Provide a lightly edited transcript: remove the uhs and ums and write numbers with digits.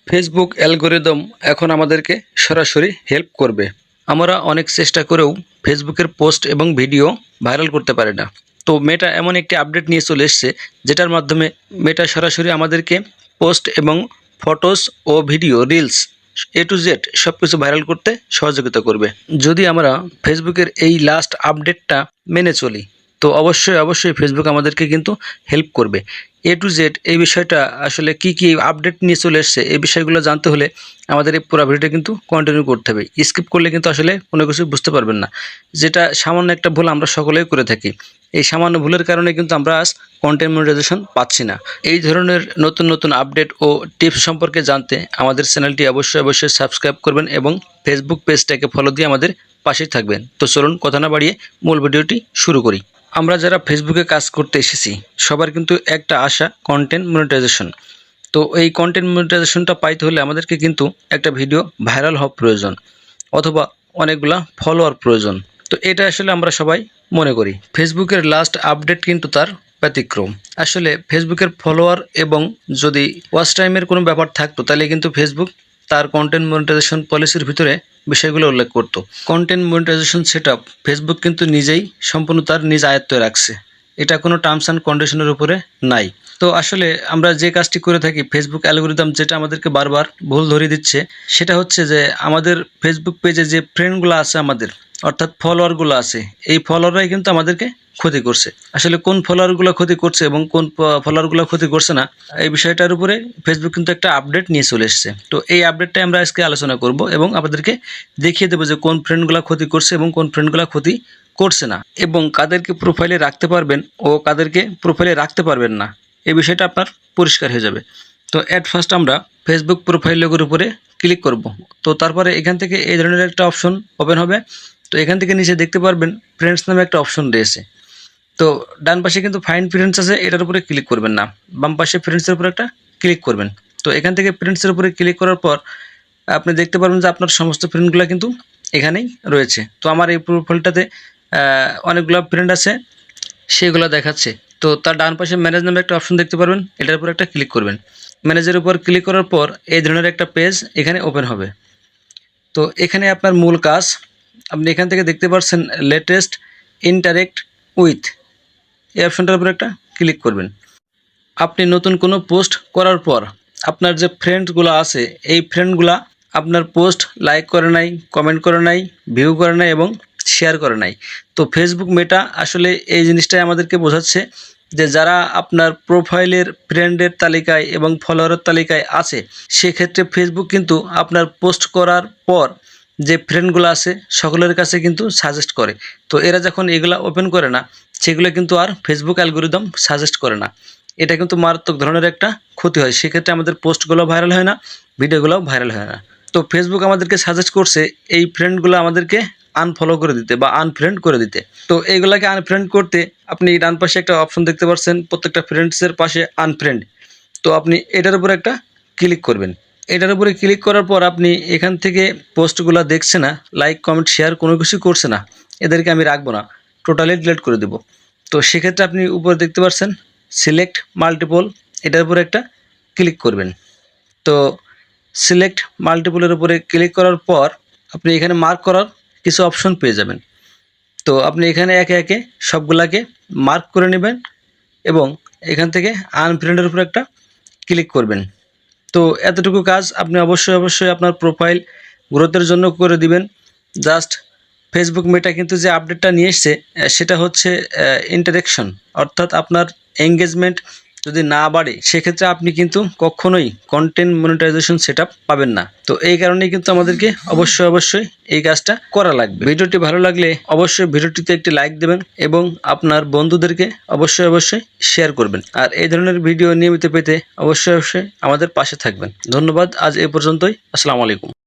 Facebook algorithm এখন আমাদেরকে সরাসরি হেল্প করবে। আমরা অনেক চেষ্টা করেও ফেসবুকের পোস্ট এবং ভিডিও ভাইরাল করতে পারি না। তো মেটা এমন একটি আপডেট নিয়ে চলে এসছে যেটার মাধ্যমে মেটা সরাসরি আমাদেরকে পোস্ট এবং ফটোস ও video reels A to Z সব কিছু ভাইরাল করতে সহযোগিতা করবে। যদি আমরা ফেসবুকের এই লাস্ট আপডেটটা মেনে চলি তো অবশ্যই ফেসবুক আমাদেরকে কিন্তু হেল্প করবে। A to Z এই বিষয়টা আসলে কি আপডেট নিয়ে চলে এসছে এই বিষয়গুলো জানতে হলে আমাদের এই পুরো ভিডিওটা কিন্তু কন্টিনিউ করতে হবে। স্কিপ করলে কিন্তু আসলে কোনো কিছু বুঝতে পারবেন না। যেটা সামান্য একটা ভুল আমরা সকলেই করে থাকি। এই সামান্য ভুলের কারণে কিন্তু আমরা আজ কন্টেন্ট মনিটাইজেশন পাচ্ছি না। এই ধরনের নতুন আপডেট ও টিপস সম্পর্কে জানতে আমাদের চ্যানেলটি অবশ্যই সাবস্ক্রাইব করবেন এবং ফেসবুক পেজটাকে ফলো দিয়ে আমাদের পাশেই থাকবেন। তো চলুন কথা না বাড়িয়ে মূল ভিডিওটি শুরু করি। আমরা যারা ফেসবুকে কাজ করতে এসেছি সবার কিন্তু একটা আশা কন্টেন্ট মনিটাইজেশন। তো এই কন্টেন্ট মনিটাইজেশনটা পাইতে হলে আমাদেরকে কিন্তু একটা ভিডিও ভাইরাল হওয়া প্রয়োজন অথবা অনেকগুলা ফলোয়ার প্রয়োজন। তো এটা আসলে আমরা সবাই মনে করি। ফেসবুকের লাস্ট আপডেট কিন্তু তার ব্যতিক্রম। আসলে ফেসবুকের ফলোয়ার এবং যদি ওয়াচ টাইমের কোনো ব্যাপার থাকতো তাহলে কিন্তু ফেসবুক তার কন্টেন্ট মনিটাইজেশন পলিসির ভিতরে বিষয়গুলো উল্লেখ করতো। কন্টেন্ট মনিটাইজেশন সেটআপ ফেসবুক কিন্তু নিজেই সম্পূর্ণ তার নিজ আয়ত্তে রাখছে। এটা কোনো টার্মস অ্যান্ড কন্ডিশনের উপরে নাই। তো আসলে আমরা যে কাজটি করে থাকি ফেসবুক অ্যালগরিদম যেটা আমাদেরকে বারবার ভুল ধরিয়ে দিচ্ছে সেটা হচ্ছে যে আমাদের ফেসবুক পেজে যে ফ্রেন্ডগুলো আছে আমাদের অর্থাৎ ফলোয়ারগুলো আছে এই ফলোয়াররাই কিন্তু আমাদেরকে ক্ষতি করছে। আসলে কোন ফলোয়ারগুলো ক্ষতি করছে এবং কোন ফলোয়ারগুলো ক্ষতি করছে না এই বিষয়টার উপরে ফেসবুক কিন্তু একটা আপডেট নিয়ে চলে এসেছে। তো এই আপডেটটাই আমরা আজকে আলোচনা করব এবং আপনাদেরকে দেখিয়ে দেবো যে কোন ফ্রেন্ডগুলো ক্ষতি করছে এবং কোন ফ্রেন্ডগুলো ক্ষতি করছে না এবং কাদেরকে প্রোফাইলে রাখতে পারবেন ও কাদেরকে প্রোফাইলে রাখতে পারবেন না এই বিষয়টা আপনার পরিষ্কার হয়ে যাবে। তো অ্যাট ফার্স্ট আমরা ফেসবুক প্রোফাইল লোগোর উপরে ক্লিক করব। তো তারপরে এখান থেকে এই ধরনের একটা অপশন ওপেন হবে। তো এখান থেকে নিচে দেখতে পারবেন ফ্রেন্ডস নামে একটা অপশন রয়েছে। তো ডান পাশে কিন্তু ফাইন্ড ফ্রেন্ডস আছে, এটার উপরে ক্লিক করবেন না, বাম পাশে ফ্রেন্ডসের উপরে একটা ক্লিক করবেন। তো এখান থেকে ফ্রেন্ডসের উপরে ক্লিক করার পর আপনি দেখতে পারবেন যে আপনার সমস্ত ফ্রেন্ডগুলো কিন্তু এখানেই রয়েছে। তো আমার এই প্রোফাইলটাতে অনেকগুলো ফ্রেন্ড আছে সেগুলো দেখাচ্ছে। তো তার ডান পাশে ম্যানেজ নামে একটা অপশন দেখতে পারবেন, এটার উপর একটা ক্লিক করবেন। ম্যানেজের উপর ক্লিক করার পর এই ধরনের একটা পেজ এখানে ওপেন হবে। তো এখানে আপনার মূল কাজ আপনি এখান থেকে দেখতে পাচ্ছেন লেটেস্ট ইন্টারেক্ট উইথ এই অপশনটার উপর একটা ক্লিক করবেন। আপনি নতুন কোনো পোস্ট করার পর আপনার যে ফ্রেন্ডসগুলো আছে এই ফ্রেন্ডগুলা আপনার পোস্ট লাইক করে নাই, কমেন্ট করে নাই, ভিউ করে নাই এবং শেয়ার করে নাই। তো ফেসবুক মেটা আসলে এই জিনিসটাই আমাদেরকে বোঝাচ্ছে যে যারা আপনার প্রোফাইলের ফ্রেন্ডের তালিকায় এবং ফলোয়ারের তালিকায় আছে সেক্ষেত্রে ফেসবুক কিন্তু আপনার পোস্ট করার পর যে ফ্রেন্ডগুলো আছে সকলের কাছে কিন্তু সাজেস্ট করে। তো এরা যখন এগুলা ওপেন করে না সেগুলো কিন্তু আর ফেসবুক অ্যালগরিদম সাজেস্ট করে না। এটা কিন্তু মারাত্মক ধরনের একটা ক্ষতি হয়। সেক্ষেত্রে আমাদের পোস্টগুলো ভাইরাল হয় না, ভিডিওগুলোও ভাইরাল হয় না। তো ফেসবুক আমাদেরকে সাজেস্ট করছে এই ফ্রেন্ডগুলো আমাদেরকে আনফলো করে দিতে বা আনফ্রেন্ড করে দিতে। তো এইগুলাকে আনফ্রেন্ড করতে আপনি ডান পাশে একটা অপশন দেখতে পাচ্ছেন প্রত্যেকটা ফ্রেন্ডসের পাশে আনফ্রেন্ড। তো আপনি এটার উপরে একটা ক্লিক করবেন। এটার উপরে ক্লিক করার পর আপনি এখান থেকে পোস্টগুলো দেখছে না, লাইক কমেন্ট শেয়ার কোনো কিছু করছে না, এদেরকে আমি রাখবো না, টোটালি ডিলিট করে দেব। তো সেক্ষেত্রে আপনি উপরে দেখতে পাচ্ছেন সিলেক্ট মাল্টিপল, এটার উপরে একটা ক্লিক করবেন। তো সিলেক্ট মাল্টিপলের উপরে ক্লিক করার পর আপনি এখানে মার্ক করার কিছু অপশন পেয়ে যাবেন। তো আপনি এখানে একে একে সবগুলাকে মার্ক করে নেবেন এবং এখান থেকে আনফ্রেন্ডের উপরে একটা ক্লিক করবেন। তো এতটুকু কাজ আপনি অবশ্যই আপনার প্রোফাইল গ্রোথের জন্য করে দিবেন। জাস্ট ফেসবুক মেটা কিন্তু যে আপডেটটা নিয়ে এসছে সেটা হচ্ছে ইন্টারেকশন, অর্থাৎ আপনার এঙ্গেজমেন্ট যদি না বাড়ে সেক্ষেত্রে আপনি কিন্তু কখনোই কন্টেন্ট মনিটাইজেশন সেটআপ পাবেন না। তো এই কারণেই কিন্তু আমাদেরকে অবশ্যই এই কাজটা করা লাগবে। ভিডিওটি ভালো লাগলে অবশ্যই ভিডিওটিতে একটি লাইক দেবেন এবং আপনার বন্ধুদেরকে অবশ্যই শেয়ার করবেন। আর এই ধরনের ভিডিও নিয়মিত পেতে অবশ্যই আমাদের পাশে থাকবেন। ধন্যবাদ। আজ এই পর্যন্তই। আসসালামু আলাইকুম।